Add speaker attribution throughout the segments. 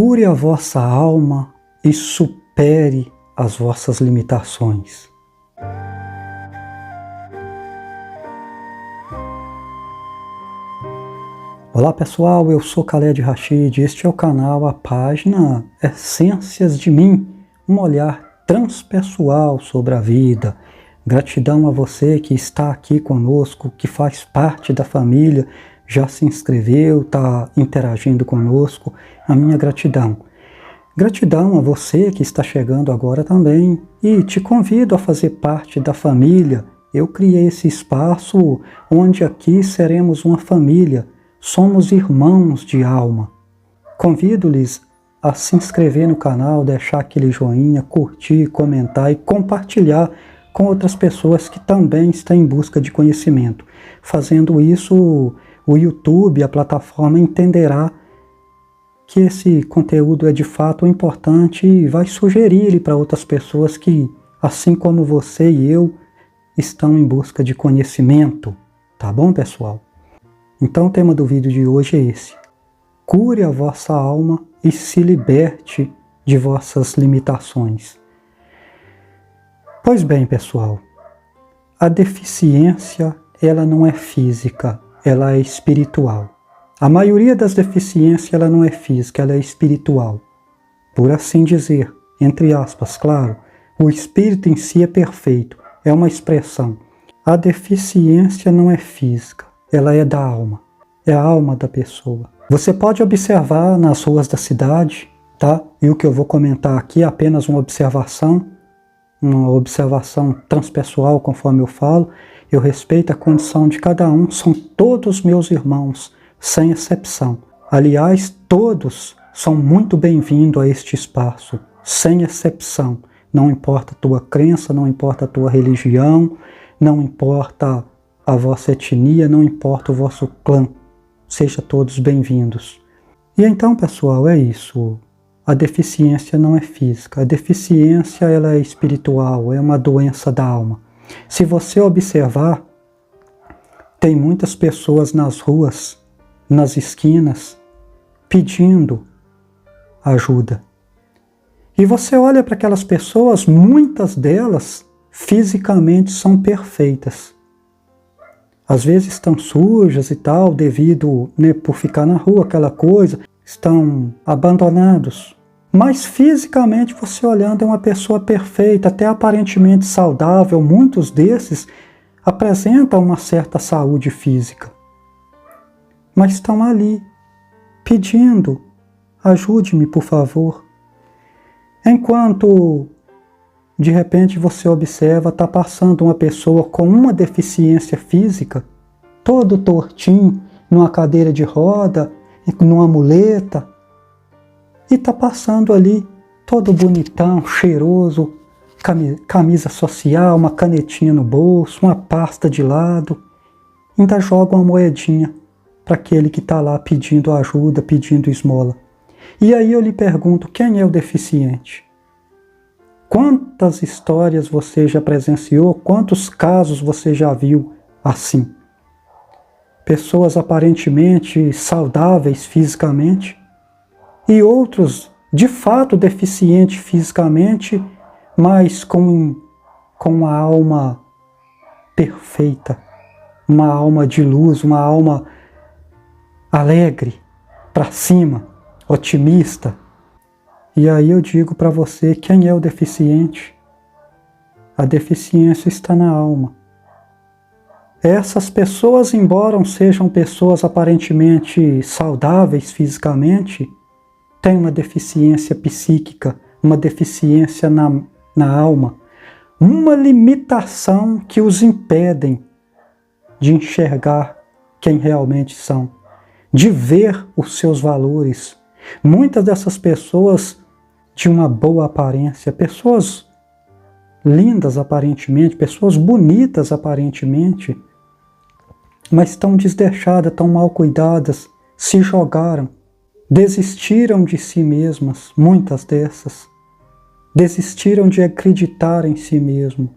Speaker 1: Cure a vossa alma e supere as vossas limitações. Olá pessoal, eu sou Khaled Rashid, este é o canal, a página Essências de Mim, um olhar transpessoal sobre a vida. Gratidão a você que está aqui conosco, que faz parte da família, já se inscreveu, está interagindo conosco, a minha gratidão. Gratidão a você que está chegando agora também e te convido a fazer parte da família. Eu criei esse espaço onde aqui seremos uma família, somos irmãos de alma. Convido-lhes a se inscrever no canal, deixar aquele joinha, curtir, comentar e compartilhar com outras pessoas que também estão em busca de conhecimento. Fazendo isso, o YouTube, a plataforma, entenderá que esse conteúdo é de fato importante e vai sugerir ele para outras pessoas que, assim como você e eu, estão em busca de conhecimento. Tá bom, pessoal? Então o tema do vídeo de hoje é esse: cure a vossa alma e se liberte de vossas limitações. Pois bem, pessoal, a deficiência ela não é física, ela é espiritual. A maioria das deficiências ela não é física, ela é espiritual. Por assim dizer, entre aspas, claro, o espírito em si é perfeito, é uma expressão. A deficiência não é física, ela é da alma, é a alma da pessoa. Você pode observar nas ruas da cidade, tá? E o que eu vou comentar aqui é apenas uma observação transpessoal, conforme eu falo. Eu respeito a condição de cada um, são todos meus irmãos, sem exceção. Aliás, todos são muito bem-vindos a este espaço, sem exceção. Não importa a tua crença, não importa a tua religião, não importa a vossa etnia, não importa o vosso clã. Sejam todos bem-vindos. E então, pessoal, é isso. A deficiência não é física. A deficiência ela é espiritual, é uma doença da alma. Se você observar, tem muitas pessoas nas ruas, nas esquinas, pedindo ajuda. E você olha para aquelas pessoas, muitas delas fisicamente são perfeitas. Às vezes estão sujas e tal, devido, por ficar na rua, aquela coisa, estão abandonados. Mas fisicamente, você olhando, é uma pessoa perfeita, até aparentemente saudável. Muitos desses apresentam uma certa saúde física. Mas estão ali, pedindo, ajude-me, por favor. Enquanto, de repente, você observa, está passando uma pessoa com uma deficiência física, todo tortinho, numa cadeira de roda, numa muleta, e está passando ali, todo bonitão, cheiroso, camisa social, uma canetinha no bolso, uma pasta de lado, ainda joga uma moedinha para aquele que está lá pedindo ajuda, pedindo esmola. E aí eu lhe pergunto, quem é o deficiente? Quantas histórias você já presenciou? Quantos casos você já viu assim? Pessoas aparentemente saudáveis fisicamente e outros de fato deficientes fisicamente, mas com uma alma perfeita, uma alma de luz, uma alma alegre, para cima, otimista. E aí eu digo para você, quem é o deficiente? A deficiência está na alma. Essas pessoas, embora sejam pessoas aparentemente saudáveis fisicamente, têm uma deficiência psíquica, uma deficiência na alma, uma limitação que os impedem de enxergar quem realmente são, de ver os seus valores. Muitas dessas pessoas de uma boa aparência, pessoas lindas aparentemente, pessoas bonitas aparentemente, mas tão desleixadas, tão mal cuidadas, se jogaram, desistiram de si mesmas, muitas dessas, desistiram de acreditar em si mesmo.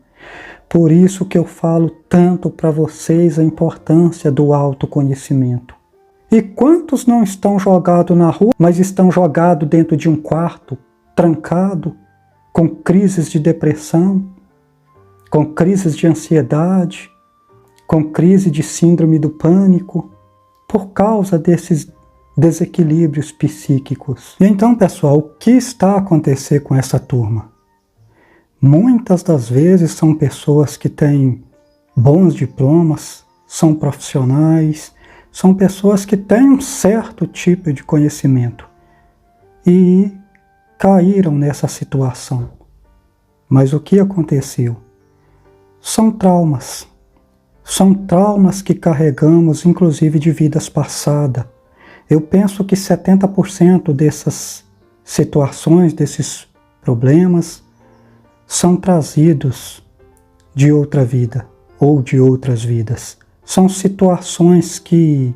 Speaker 1: Por isso que eu falo tanto para vocês a importância do autoconhecimento. E quantos não estão jogados na rua, mas estão jogados dentro de um quarto, trancado, com crises de depressão, com crises de ansiedade, com crise de síndrome do pânico, por causa desses desequilíbrios psíquicos. E então, pessoal, o que está a acontecer com essa turma? Muitas das vezes são pessoas que têm bons diplomas, são profissionais, são pessoas que têm um certo tipo de conhecimento e caíram nessa situação. Mas o que aconteceu? São traumas que carregamos, inclusive de vidas passadas. Eu penso que 70% dessas situações, desses problemas, são trazidos de outra vida ou de outras vidas. São situações que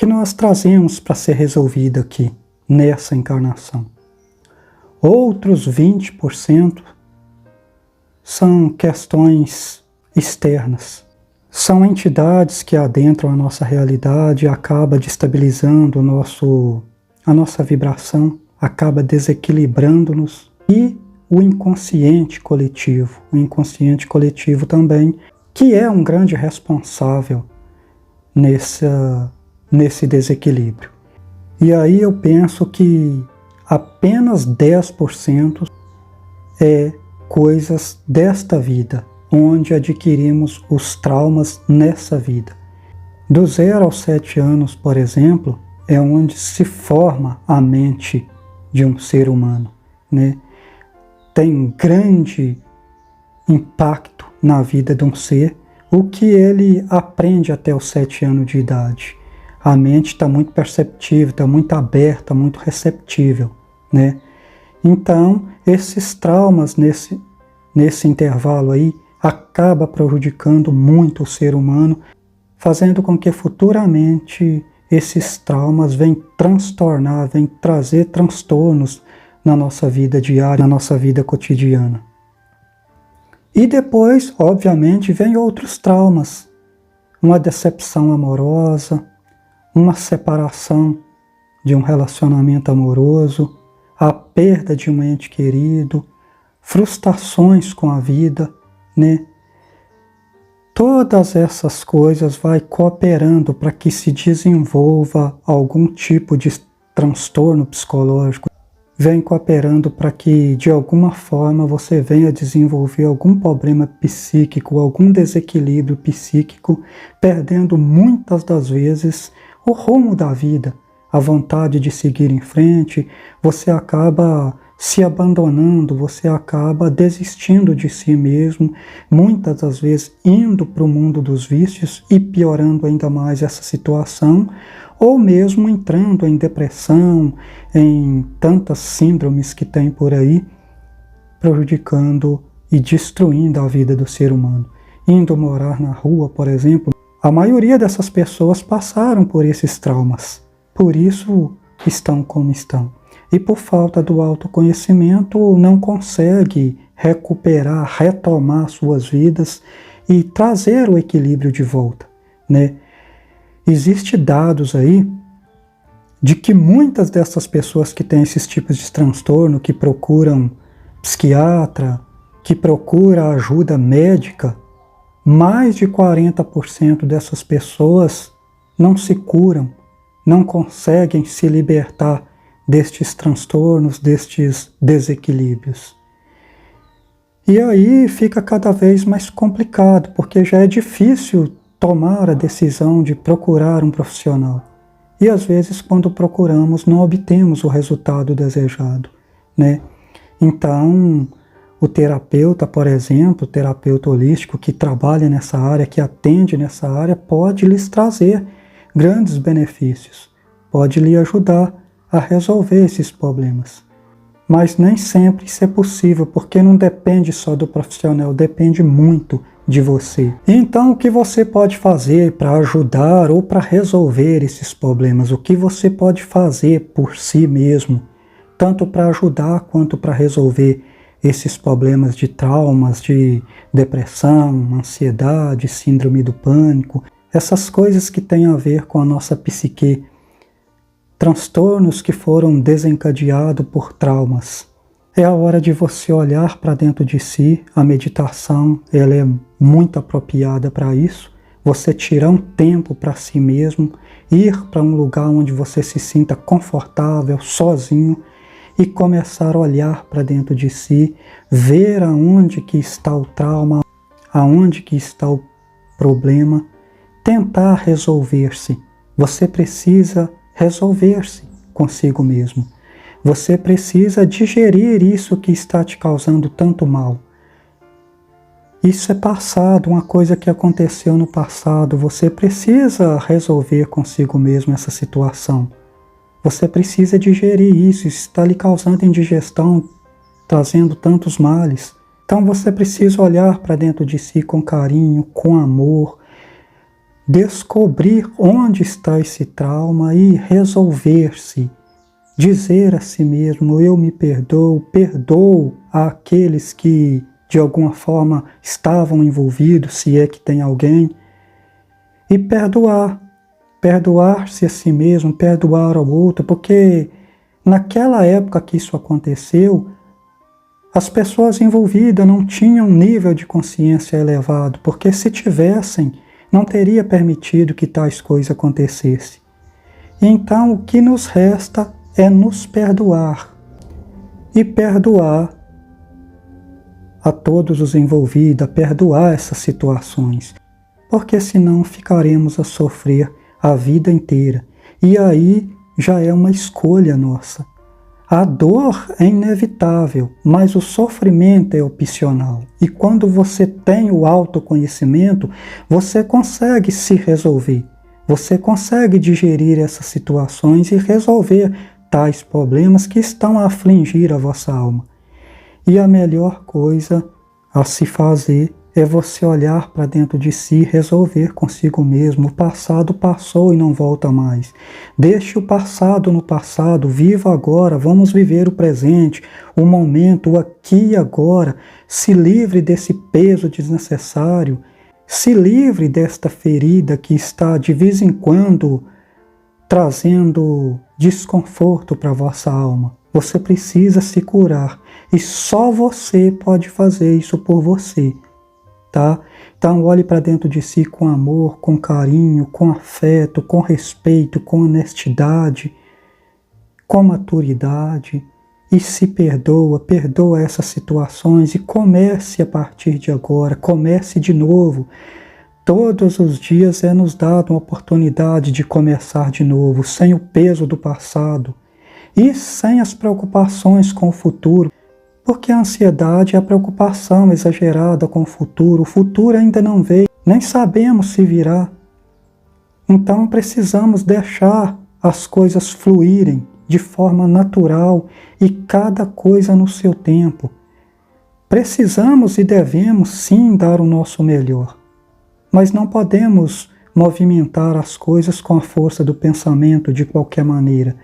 Speaker 1: nós trazemos para ser resolvida aqui, nessa encarnação. Outros 20% são questões externas. São entidades que adentram a nossa realidade e acabam destabilizando a nossa vibração, acaba desequilibrando-nos. E o inconsciente coletivo também, que é um grande responsável nesse desequilíbrio. E aí eu penso que apenas 10% é coisas desta vida, onde adquirimos os traumas nessa vida. Do 0 aos 7 anos, por exemplo, é onde se forma a mente de um ser humano, né? Tem um grande impacto na vida de um ser, o que ele aprende até os 7 anos de idade. A mente está muito perceptível, está muito aberta, muito receptível, né? Então, esses traumas nesse intervalo aí acaba prejudicando muito o ser humano, fazendo com que futuramente esses traumas venham transtornar, venham trazer transtornos na nossa vida diária, na nossa vida cotidiana. E depois, obviamente, vem outros traumas, uma decepção amorosa, uma separação de um relacionamento amoroso, a perda de um ente querido, frustrações com a vida, né? Todas essas coisas vai cooperando para que se desenvolva algum tipo de transtorno psicológico, vem cooperando para que de alguma forma você venha desenvolver algum problema psíquico, algum desequilíbrio psíquico, perdendo muitas das vezes o rumo da vida, a vontade de seguir em frente, você acaba se abandonando, você acaba desistindo de si mesmo, muitas das vezes indo para o mundo dos vícios e piorando ainda mais essa situação, ou mesmo entrando em depressão, em tantas síndromes que tem por aí, prejudicando e destruindo a vida do ser humano. Indo morar na rua, por exemplo, a maioria dessas pessoas passaram por esses traumas, por isso estão como estão. E por falta do autoconhecimento não consegue recuperar, retomar suas vidas e trazer o equilíbrio de volta, né? Existem dados aí de que muitas dessas pessoas que têm esses tipos de transtorno, que procuram psiquiatra, que procuram ajuda médica, mais de 40% dessas pessoas não se curam, não conseguem se libertar destes transtornos, destes desequilíbrios. E aí fica cada vez mais complicado, porque já é difícil tomar a decisão de procurar um profissional. E às vezes, quando procuramos, não obtemos o resultado desejado, né? Então, o terapeuta, por exemplo, o terapeuta holístico que trabalha nessa área, que atende nessa área, pode lhes trazer grandes benefícios, pode lhe ajudar a resolver esses problemas. Mas nem sempre isso é possível, porque não depende só do profissional, depende muito de você. Então, o que você pode fazer para ajudar ou para resolver esses problemas? O que você pode fazer por si mesmo, tanto para ajudar quanto para resolver esses problemas de traumas, de depressão, ansiedade, síndrome do pânico, essas coisas que têm a ver com a nossa psique, transtornos que foram desencadeados por traumas. É a hora de você olhar para dentro de si. A meditação, ela é muito apropriada para isso. Você tirar um tempo para si mesmo, ir para um lugar onde você se sinta confortável, sozinho, e começar a olhar para dentro de si, ver aonde que está o trauma, aonde que está o problema, tentar resolver-se. Você precisa resolver-se consigo mesmo. Você precisa digerir isso que está te causando tanto mal. Isso é passado, uma coisa que aconteceu no passado. Você precisa resolver consigo mesmo essa situação. Você precisa digerir isso está lhe causando indigestão, trazendo tantos males. Então você precisa olhar para dentro de si com carinho, com amor, descobrir onde está esse trauma e resolver-se. Dizer a si mesmo, eu me perdoo, perdoo àqueles que de alguma forma estavam envolvidos, se é que tem alguém, e perdoar-se a si mesmo, perdoar ao outro, porque naquela época que isso aconteceu, as pessoas envolvidas não tinham um nível de consciência elevado, porque se tivessem, não teria permitido que tais coisas acontecessem. Então o que nos resta é nos perdoar e perdoar a todos os envolvidos, a perdoar essas situações, porque senão ficaremos a sofrer a vida inteira. E aí já é uma escolha nossa. A dor é inevitável, mas o sofrimento é opcional. E quando você tem o autoconhecimento, você consegue se resolver. Você consegue digerir essas situações e resolver tais problemas que estão a afligir a vossa alma. E a melhor coisa a se fazer é você olhar para dentro de si e resolver consigo mesmo. O passado passou e não volta mais. Deixe o passado no passado, viva agora, vamos viver o presente, o momento, o aqui e agora. Se livre desse peso desnecessário, se livre desta ferida que está de vez em quando trazendo desconforto para a vossa alma. Você precisa se curar e só você pode fazer isso por você. Tá? Então olhe para dentro de si com amor, com carinho, com afeto, com respeito, com honestidade, com maturidade e se perdoa essas situações e comece a partir de agora, comece de novo. Todos os dias é nos dado uma oportunidade de começar de novo, sem o peso do passado e sem as preocupações com o futuro. Porque a ansiedade é a preocupação exagerada com o futuro ainda não veio, nem sabemos se virá. Então precisamos deixar as coisas fluírem de forma natural e cada coisa no seu tempo. Precisamos e devemos sim dar o nosso melhor, mas não podemos movimentar as coisas com a força do pensamento de qualquer maneira.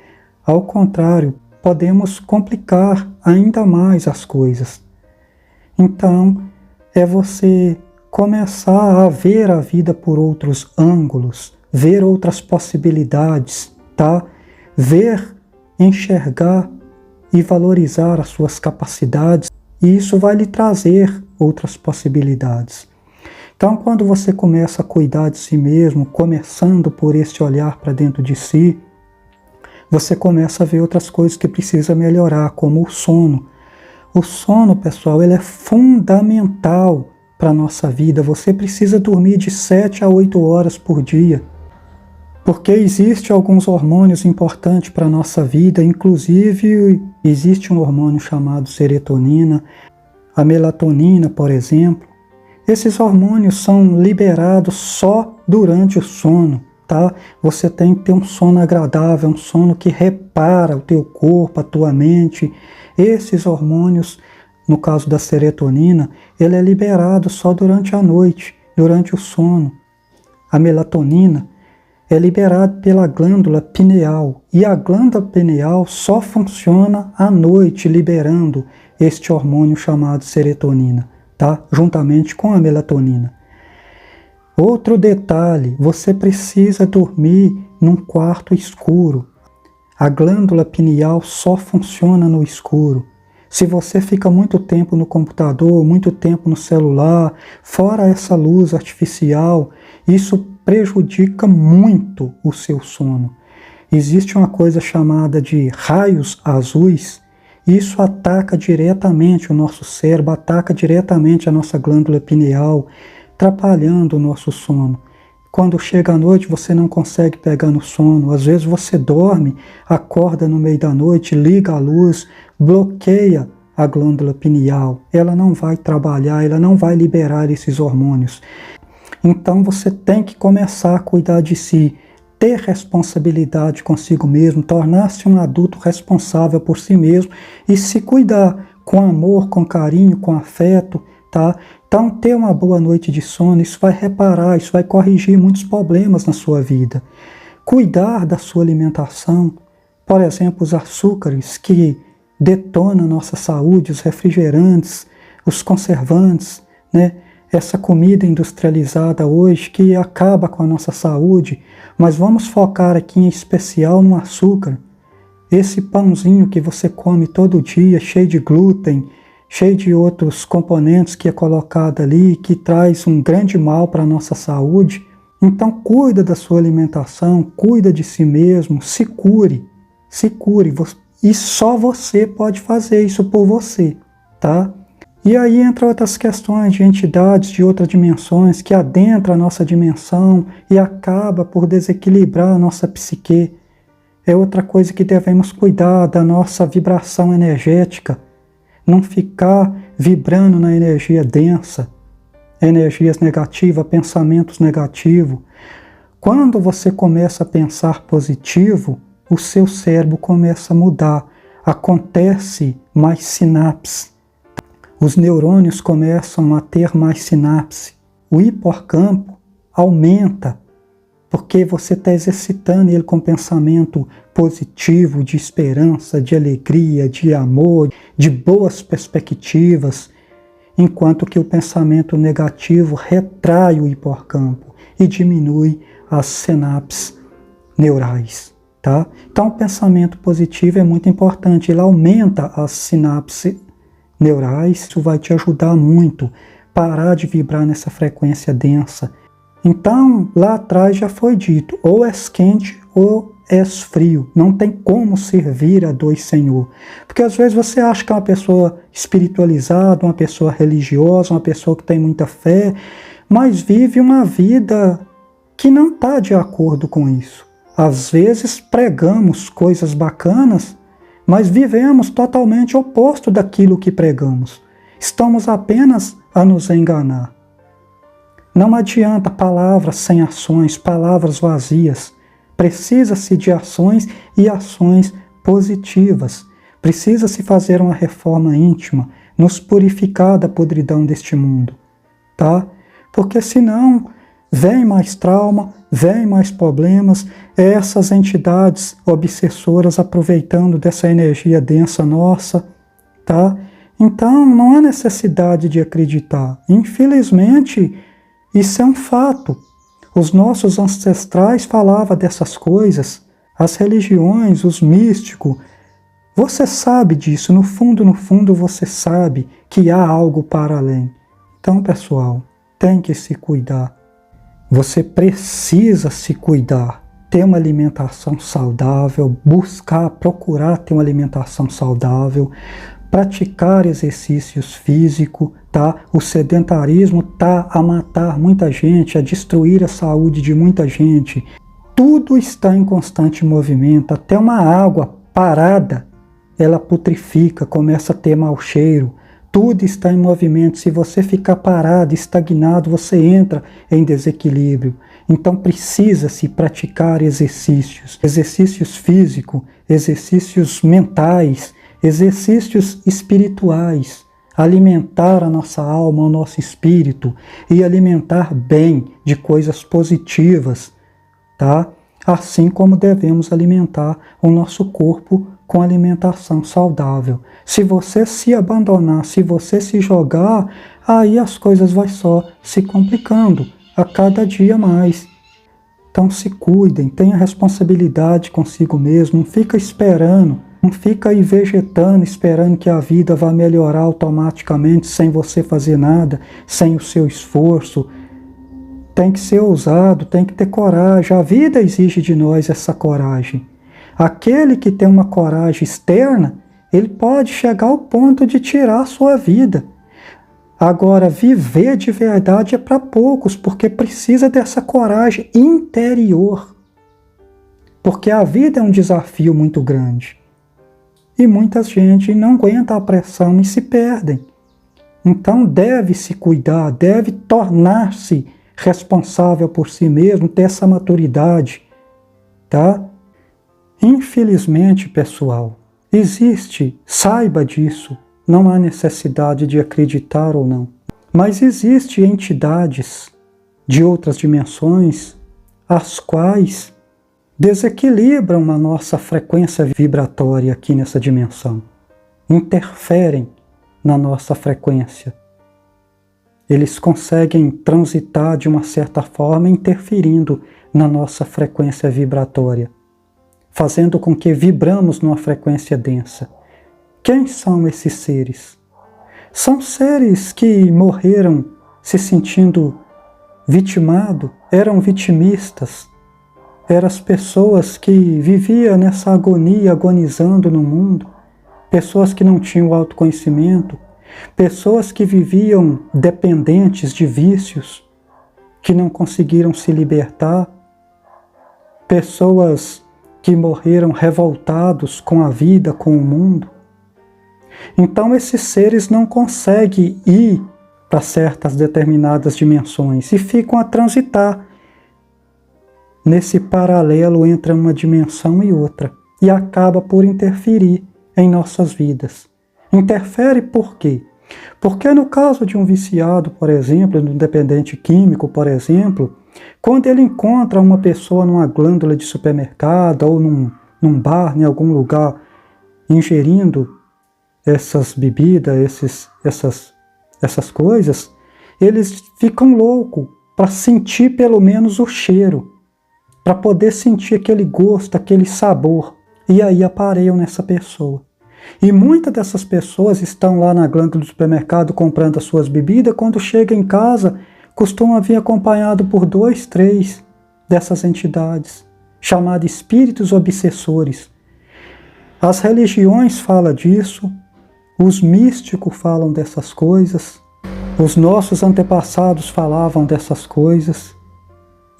Speaker 1: Ao contrário, podemos complicar ainda mais as coisas. Então, é você começar a ver a vida por outros ângulos, ver outras possibilidades, tá? Ver, enxergar e valorizar as suas capacidades, e isso vai lhe trazer outras possibilidades. Então, quando você começa a cuidar de si mesmo, começando por este olhar para dentro de si, você começa a ver outras coisas que precisa melhorar, como o sono. O sono, pessoal, ele é fundamental para a nossa vida. Você precisa dormir de 7 a 8 horas por dia, porque existem alguns hormônios importantes para a nossa vida, inclusive existe um hormônio chamado serotonina, a melatonina, por exemplo. Esses hormônios são liberados só durante o sono. Tá? Você tem que ter um sono agradável, um sono que repara o teu corpo, a tua mente. Esses hormônios, no caso da serotonina, ele é liberado só durante a noite, durante o sono. A melatonina é liberada pela glândula pineal, e a glândula pineal só funciona à noite, liberando este hormônio chamado serotonina, tá? Juntamente com a melatonina. Outro detalhe, você precisa dormir num quarto escuro. A glândula pineal só funciona no escuro. Se você fica muito tempo no computador, muito tempo no celular, fora essa luz artificial, isso prejudica muito o seu sono. Existe uma coisa chamada de raios azuis. Isso ataca diretamente o nosso cérebro, ataca diretamente a nossa glândula pineal, atrapalhando o nosso sono. Quando chega a noite, você não consegue pegar no sono. Às vezes você dorme, acorda no meio da noite, liga a luz, bloqueia a glândula pineal. Ela não vai trabalhar, ela não vai liberar esses hormônios. Então você tem que começar a cuidar de si, ter responsabilidade consigo mesmo, tornar-se um adulto responsável por si mesmo e se cuidar com amor, com carinho, com afeto, tá? Então, ter uma boa noite de sono, isso vai reparar, isso vai corrigir muitos problemas na sua vida. Cuidar da sua alimentação, por exemplo, os açúcares que detonam a nossa saúde, os refrigerantes, os conservantes, né? Essa comida industrializada hoje que acaba com a nossa saúde, mas vamos focar aqui em especial no açúcar. Esse pãozinho que você come todo dia, cheio de glúten, cheio de outros componentes que é colocado ali, que traz um grande mal para a nossa saúde. Então cuida da sua alimentação, cuida de si mesmo, se cure. E só você pode fazer isso por você, tá? E aí entra outras questões de entidades de outras dimensões que adentram a nossa dimensão e acaba por desequilibrar a nossa psique. É outra coisa que devemos cuidar da nossa vibração energética. Não ficar vibrando na energia densa, energias negativas, pensamentos negativos. Quando você começa a pensar positivo, o seu cérebro começa a mudar. Acontece mais sinapse. Os neurônios começam a ter mais sinapse. O hipocampo aumenta, porque você está exercitando ele com pensamento positivo, de esperança, de alegria, de amor, de boas perspectivas, enquanto que o pensamento negativo retrai o hipocampo e diminui as sinapses neurais. Tá? Então, o pensamento positivo é muito importante, ele aumenta as sinapses neurais, isso vai te ajudar muito, parar de vibrar nessa frequência densa. Então, lá atrás já foi dito, ou és quente ou és frio, não tem como servir a dois senhor. Porque às vezes você acha que é uma pessoa espiritualizada, uma pessoa religiosa, uma pessoa que tem muita fé, mas vive uma vida que não está de acordo com isso. Às vezes pregamos coisas bacanas, mas vivemos totalmente oposto daquilo que pregamos. Estamos apenas a nos enganar. Não adianta palavras sem ações, palavras vazias. Precisa-se de ações e ações positivas. Precisa-se fazer uma reforma íntima, nos purificar da podridão deste mundo, tá? Porque senão vem mais trauma, vem mais problemas, essas entidades obsessoras aproveitando dessa energia densa nossa, tá? Então não há necessidade de acreditar. Infelizmente, isso é um fato. Os nossos ancestrais falavam dessas coisas, as religiões, os místicos. Você sabe disso, no fundo você sabe que há algo para além. Então, pessoal, tem que se cuidar. Você precisa se cuidar, ter uma alimentação saudável, procurar ter uma alimentação saudável, praticar exercícios físicos, tá? O sedentarismo tá a matar muita gente, a destruir a saúde de muita gente. Tudo está em constante movimento, até uma água parada, ela putrifica, começa a ter mau cheiro. Tudo está em movimento. Se você ficar parado, estagnado, você entra em desequilíbrio. Então precisa-se praticar exercícios. Exercícios físicos, exercícios mentais, exercícios espirituais. Alimentar a nossa alma, o nosso espírito e alimentar bem de coisas positivas, tá? Assim como devemos alimentar o nosso corpo com alimentação saudável. Se você se abandonar, se você se jogar, aí as coisas vão só se complicando. a cada dia mais. Então se cuidem, tenha responsabilidade consigo mesmo, não fica esperando, não fica aí vegetando, esperando que a vida vá melhorar automaticamente sem você fazer nada, sem o seu esforço. Tem que ser ousado, tem que ter coragem. A vida exige de nós essa coragem. Aquele que tem uma coragem externa, ele pode chegar ao ponto de tirar a sua vida. Agora, viver de verdade é para poucos, porque precisa dessa coragem interior. Porque a vida é um desafio muito grande. E muita gente não aguenta a pressão e se perdem. Então deve se cuidar, deve tornar-se responsável por si mesmo, ter essa maturidade, tá? Infelizmente, pessoal, existe, saiba disso, não há necessidade de acreditar ou não, mas existem entidades de outras dimensões, as quais desequilibram a nossa frequência vibratória aqui nessa dimensão, interferem na nossa frequência. Eles conseguem transitar de uma certa forma, interferindo na nossa frequência vibratória, fazendo com que vibramos numa frequência densa. Quem são esses seres? São seres que morreram se sentindo vitimados, eram vitimistas, eram as pessoas que viviam nessa agonia, agonizando no mundo, pessoas que não tinham autoconhecimento, pessoas que viviam dependentes de vícios, que não conseguiram se libertar, pessoas que morreram revoltados com a vida, com o mundo. Então esses seres não conseguem ir para certas determinadas dimensões e ficam a transitar nesse paralelo entre uma dimensão e outra e acaba por interferir em nossas vidas. Interfere por quê? Porque no caso de um viciado, por exemplo, de um dependente químico, por exemplo, quando ele encontra uma pessoa numa glândula de supermercado ou num bar, em algum lugar, ingerindo essas bebidas, essas coisas, eles ficam loucos para sentir pelo menos o cheiro, para poder sentir aquele gosto, aquele sabor, e aí apareiam nessa pessoa. E muitas dessas pessoas estão lá na glândula do supermercado comprando as suas bebidas, quando chega em casa, costumam vir acompanhado por 2, 3 dessas entidades, chamadas espíritos obsessores. As religiões falam disso, os místicos falam dessas coisas, os nossos antepassados falavam dessas coisas,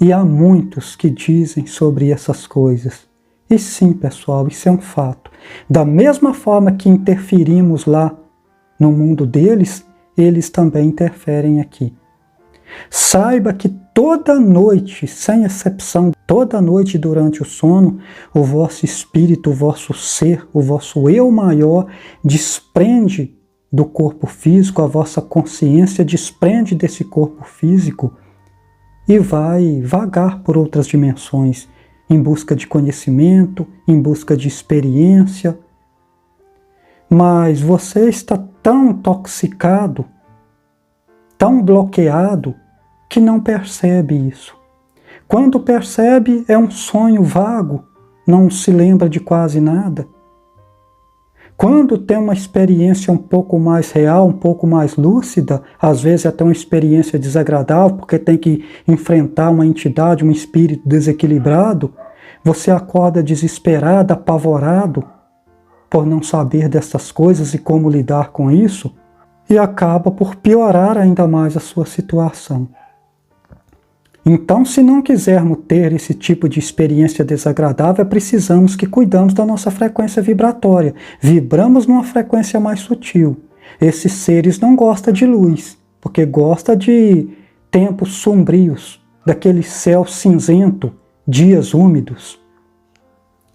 Speaker 1: e há muitos que dizem sobre essas coisas. E sim, pessoal, isso é um fato. Da mesma forma que interferimos lá no mundo deles, eles também interferem aqui. Saiba que toda noite, sem exceção, toda noite durante o sono, o vosso espírito, o vosso ser, o vosso eu maior desprende do corpo físico, a vossa consciência desprende desse corpo físico e vai vagar por outras dimensões, em busca de conhecimento, em busca de experiência. Mas você está tão intoxicado, tão bloqueado, que não percebe isso. Quando percebe, é um sonho vago, não se lembra de quase nada. Quando tem uma experiência um pouco mais real, um pouco mais lúcida, às vezes até uma experiência desagradável, porque tem que enfrentar uma entidade, um espírito desequilibrado, você acorda desesperado, apavorado, por não saber dessas coisas e como lidar com isso, e acaba por piorar ainda mais a sua situação. Então, se não quisermos ter esse tipo de experiência desagradável, precisamos que cuidamos da nossa frequência vibratória. Vibramos numa frequência mais sutil. Esses seres não gostam de luz, porque gostam de tempos sombrios, daquele céu cinzento, dias úmidos.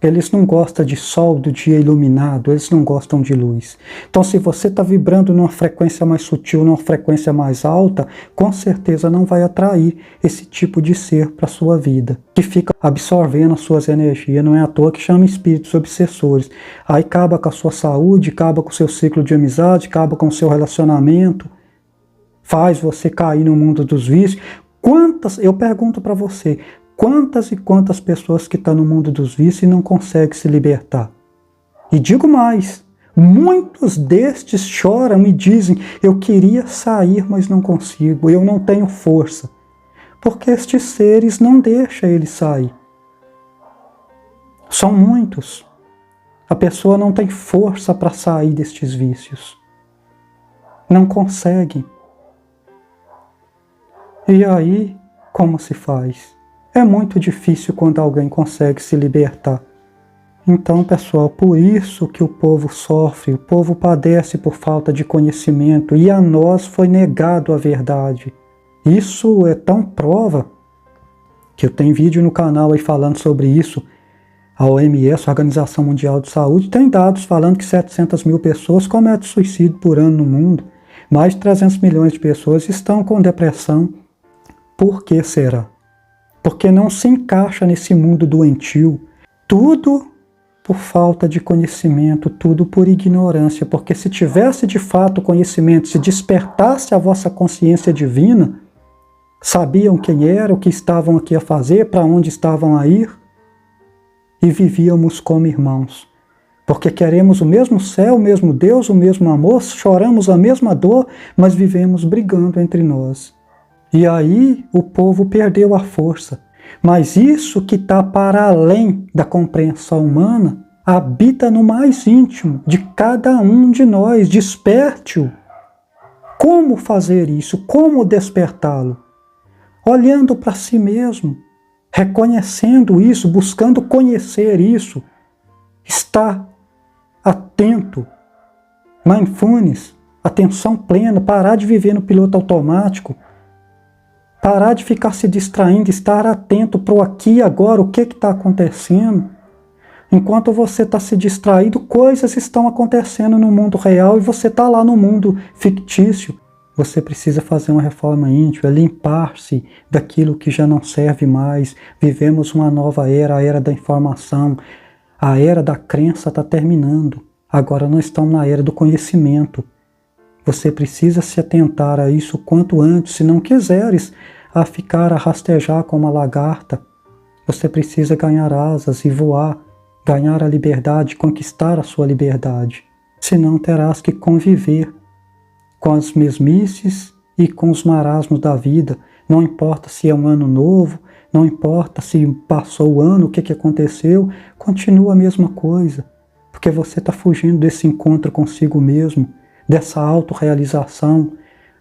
Speaker 1: Eles não gostam de sol, do dia iluminado, eles não gostam de luz. Então, se você está vibrando numa frequência mais sutil, numa frequência mais alta, com certeza não vai atrair esse tipo de ser para a sua vida, que fica absorvendo as suas energias. Não é à toa que chama espíritos obsessores. Aí acaba com a sua saúde, acaba com o seu ciclo de amizade, acaba com o seu relacionamento, faz você cair no mundo dos vícios. Eu pergunto para você, quantas e quantas pessoas que estão no mundo dos vícios e não conseguem se libertar? E digo mais, muitos destes choram e dizem, eu queria sair, mas não consigo, eu não tenho força. Porque estes seres não deixam ele sair. São muitos. A pessoa não tem força para sair destes vícios. Não consegue. E aí, como se faz? É muito difícil quando alguém consegue se libertar. Então, pessoal, por isso que o povo sofre, o povo padece por falta de conhecimento e a nós foi negado a verdade. Isso é tão prova que eu tenho vídeo no canal aí falando sobre isso. A OMS, a Organização Mundial de Saúde, tem dados falando que 700 mil pessoas cometem suicídio por ano no mundo. Mais de 300 milhões de pessoas estão com depressão. Por que será? Porque não se encaixa nesse mundo doentio. Tudo por falta de conhecimento, tudo por ignorância. Porque se tivesse de fato conhecimento, se despertasse a vossa consciência divina, sabiam quem era, o que estavam aqui a fazer, para onde estavam a ir, e vivíamos como irmãos. Porque queremos o mesmo céu, o mesmo Deus, o mesmo amor, choramos a mesma dor, mas vivemos brigando entre nós. E aí o povo perdeu a força. Mas isso que está para além da compreensão humana, habita no mais íntimo de cada um de nós. Desperte-o. Como fazer isso? Como despertá-lo? Olhando para si mesmo, reconhecendo isso, buscando conhecer isso, estar atento, mindfulness, atenção plena, parar de viver no piloto automático, parar de ficar se distraindo, estar atento para o aqui e agora, o que está acontecendo. Enquanto você está se distraído, coisas estão acontecendo no mundo real e você está lá no mundo fictício. Você precisa fazer uma reforma íntima, limpar-se daquilo que já não serve mais. Vivemos uma nova era, a era da informação. A era da crença está terminando. Agora nós estamos na era do conhecimento. Você precisa se atentar a isso quanto antes, se não quiseres a ficar a rastejar como a lagarta. Você precisa ganhar asas e voar, ganhar a liberdade, conquistar a sua liberdade. Senão terás que conviver com as mesmices e com os marasmos da vida. Não importa se é um ano novo, não importa se passou o ano, o que aconteceu, continua a mesma coisa. Porque você está fugindo desse encontro consigo mesmo, dessa autorrealização.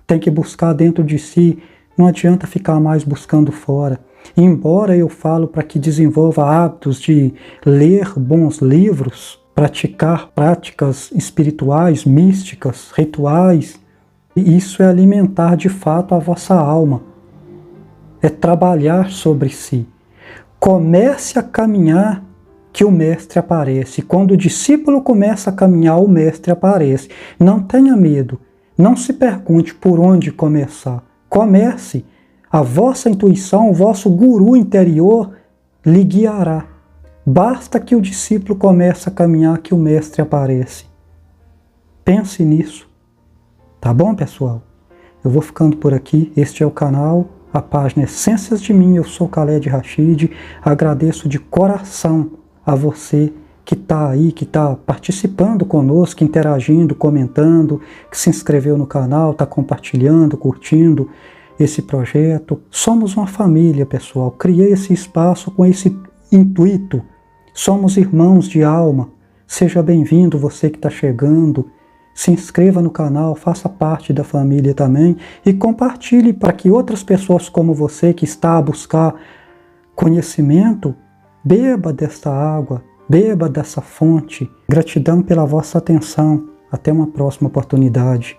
Speaker 1: Tem que buscar dentro de si, não adianta ficar mais buscando fora. E embora eu falo para que desenvolva hábitos de ler bons livros, praticar práticas espirituais, místicas, rituais, isso é alimentar de fato a vossa alma. É trabalhar sobre si. Comece a caminhar que o mestre aparece. Quando o discípulo começa a caminhar, o mestre aparece. Não tenha medo. Não se pergunte por onde começar. Comece. A vossa intuição, o vosso guru interior lhe guiará. Basta que o discípulo comece a caminhar que o mestre aparece. Pense nisso. Tá bom, pessoal? Eu vou ficando por aqui. Este é o canal, a página Essências de Mim. Eu sou Khaled Rashid. Agradeço de coração a você que está aí, que está participando conosco, interagindo, comentando, que se inscreveu no canal, está compartilhando, curtindo esse projeto. Somos uma família, pessoal. Criei esse espaço com esse intuito. Somos irmãos de alma. Seja bem-vindo você que está chegando. Se inscreva no canal, faça parte da família também e compartilhe para que outras pessoas como você que está a buscar conhecimento, beba desta água, beba dessa fonte. Gratidão pela vossa atenção. Até uma próxima oportunidade.